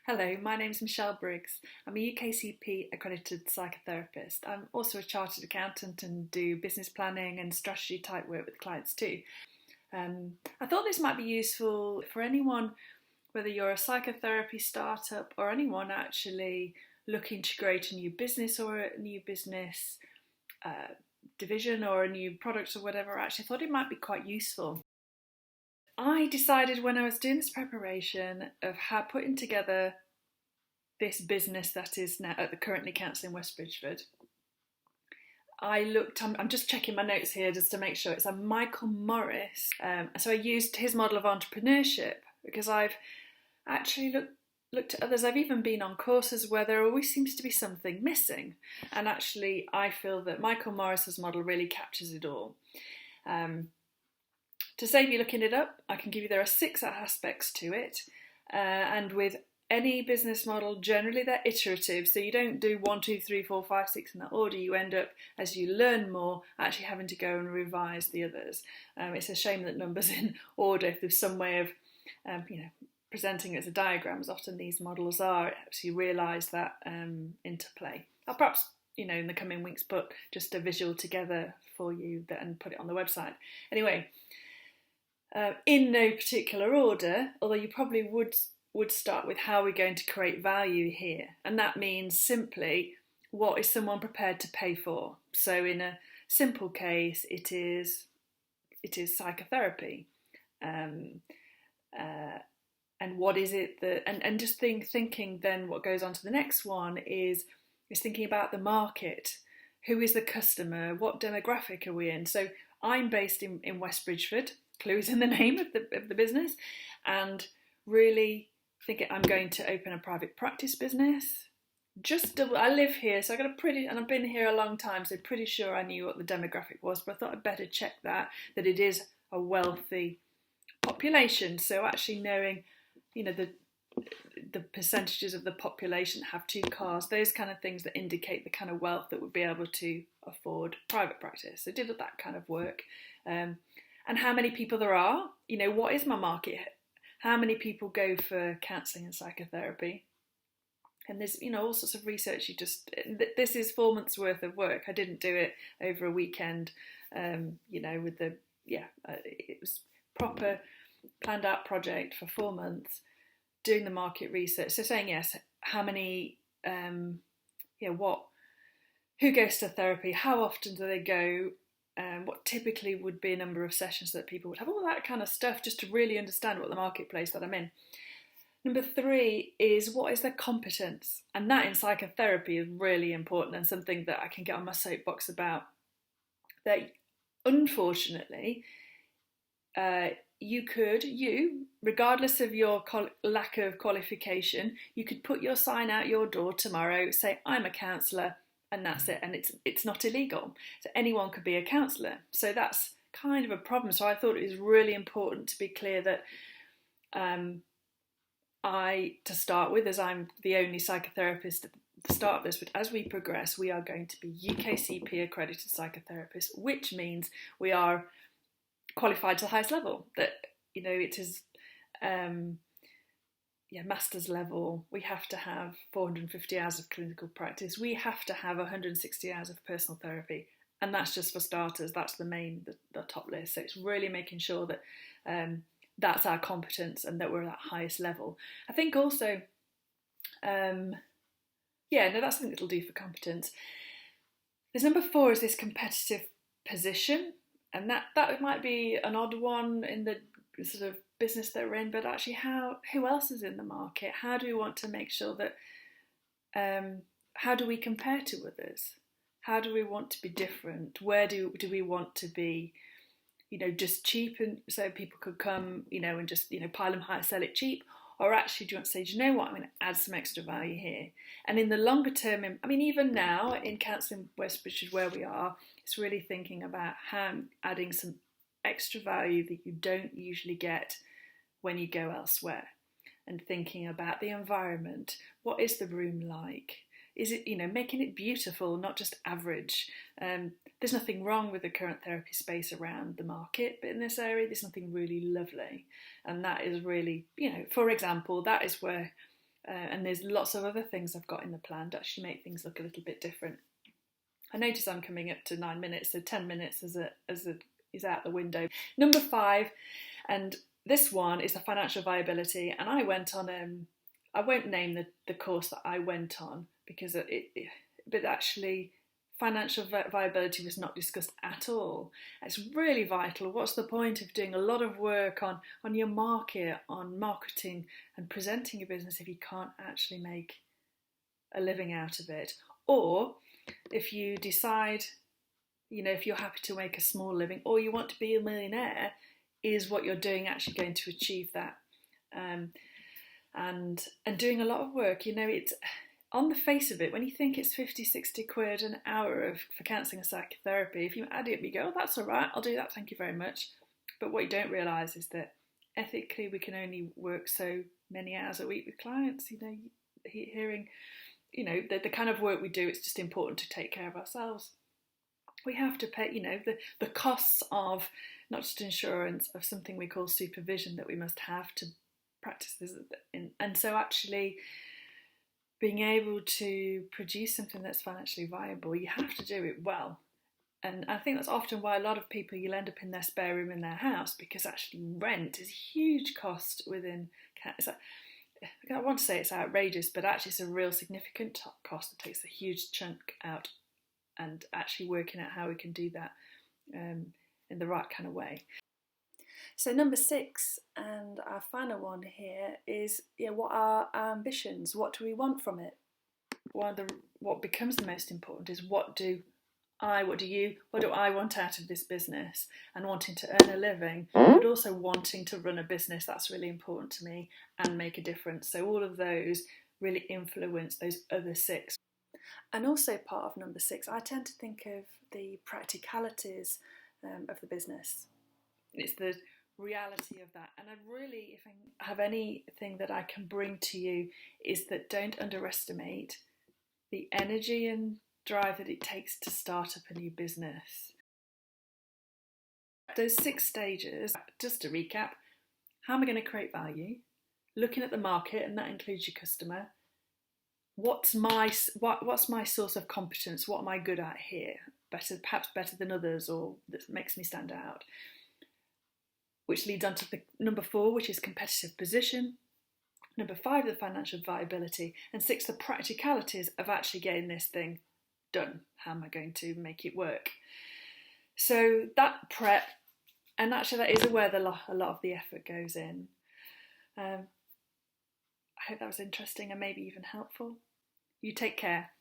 Hello, my name's Michelle Briggs. I'm a UKCP-accredited psychotherapist. I'm also a chartered accountant and do business planning and strategy type work with clients too. I thought this might be useful for anyone, whether you're a psychotherapy startup or anyone actually looking to create a new business or a new business division or a new product or whatever. I actually thought it might be quite useful. I decided when I was doing this preparation of how putting together this business that is now currently Counselling West Bridgford, I'm just checking my notes here just to make sure it's a Michael Morris. So I used his model of entrepreneurship because I've actually looked at others. I've even been on courses where there always seems to be something missing. And actually, I feel that Michael Morris's model really captures it all. To save you looking it up, I can give you there are 6 aspects to it. And with any business model, generally they're iterative. So you don't do 1, 2, 3, 4, 5, 6 in that order. You end up, as you learn more, actually having to go and revise the others. It's a shame that numbers in order, if there's some way of presenting it as a diagram, as often these models are, it helps you realise that interplay. I'll perhaps, in the coming weeks, put just a visual together for you and put it on the website. Anyway, in no particular order, although you probably would start with how we're going to create value here. And that means simply, what is someone prepared to pay for? So in a simple case, it is psychotherapy. And what is it that, and just thinking then what goes on to the next one is thinking about the market. Who is the customer? What demographic are we in? So I'm based in West Bridgford, clues in the name of the business, and really thinking I'm going to open a private practice business. I live here, so and I've been here a long time, so pretty sure I knew what the demographic was, but I thought I'd better check that it is a wealthy population. So actually knowing, the percentages of the population have 2 cars, those kind of things that indicate the kind of wealth that would be able to afford private practice. So did that kind of work. And how many people there are, what is my market? How many people go for counselling and psychotherapy? And there's, all sorts of research. This is 4 months worth of work. I didn't do it over a weekend, it was proper planned out project for 4 months, doing the market research. So saying, yes, how many, who goes to therapy? How often do they go? What typically would be a number of sessions that people would have, all that kind of stuff, just to really understand what the marketplace that I'm in. Number 3 is, what is their competence? And that in psychotherapy is really important, and something that I can get on my soapbox about. That unfortunately, you, regardless of your lack of qualification, you could put your sign out your door tomorrow, say, I'm a counsellor, and that's it, and it's not illegal. So anyone could be a counsellor. So that's kind of a problem. So I thought it was really important to be clear that to start with, as I'm the only psychotherapist at the start of this, but as we progress, we are going to be UKCP-accredited psychotherapists, which means we are qualified to the highest level. That, it is master's level. We have to have 450 hours of clinical practice. We have to have 160 hours of personal therapy, and that's just for starters. That's the top list. So it's really making sure that that's our competence and that we're at that highest level. I think also, that's something that'll do for competence. There's number 4 is this competitive position, and that might be an odd one in the sort of business that we're in, but actually who else is in the market? How do we want to make sure that how do we compare to others? How do we want to be different? Where do we want to be, just cheap, and so people could come, and just, pile them high, sell it cheap? Or actually, do you want to say, do you know what, I'm going to add some extra value here? And in the longer term, even now in Counselling West Bridgford where we are, it's really thinking about how adding some extra value that you don't usually get when you go elsewhere, and thinking about the environment. What is the room like? Is it, making it beautiful, not just average? There's nothing wrong with the current therapy space around the market, but in this area, there's something really lovely. And that is really, for example, that is where and there's lots of other things I've got in the plan to actually make things look a little bit different. I notice I'm coming up to 9 minutes, so 10 minutes is out the window. Number 5, and this one is the financial viability, and I went on I won't name the course that I went on because but actually financial viability was not discussed at all. It's really vital. What's the point of doing a lot of work on your market, on marketing and presenting your business if you can't actually make a living out of it? Or if you decide, if you're happy to make a small living or you want to be a millionaire, is what you're doing actually going to achieve that? And doing a lot of work, it's on the face of it, when you think it's 50-60 quid an hour for counselling and psychotherapy, if you add it up, you go, oh, that's all right, I'll do that, thank you very much. But what you don't realise is that ethically we can only work so many hours a week with clients. Hearing, the kind of work we do, it's just important to take care of ourselves. We have to pay, the costs of not just insurance, of something we call supervision that we must have to practice this. And so actually being able to produce something that's financially viable, you have to do it well. And I think that's often why a lot of people, you'll end up in their spare room in their house, because actually rent is a huge cost within. I want to say it's outrageous, but actually it's a real significant cost that takes a huge chunk out, and actually working out how we can do that in the right kind of way. So number 6, and our final one here, is what are our ambitions? What do we want from it? What becomes the most important is what do I want out of this business, and wanting to earn a living, but also wanting to run a business. That's really important to me and make a difference. So all of those really influence those other 6. And also part of number 6, I tend to think of the practicalities of the business. It's the reality of that. And if I have anything that I can bring to you, is that don't underestimate the energy and drive that it takes to start up a new business. Those 6 stages, just to recap: how am I going to create value? Looking at the market, and that includes your customer. What's my source of competence? What am I good at here? Perhaps better than others, or that makes me stand out. Which leads on to the number 4, which is competitive position. Number 5, the financial viability. And 6, the practicalities of actually getting this thing done. How am I going to make it work? So that prep, and actually that is where a lot of the effort goes in. I hope that was interesting and maybe even helpful. You take care.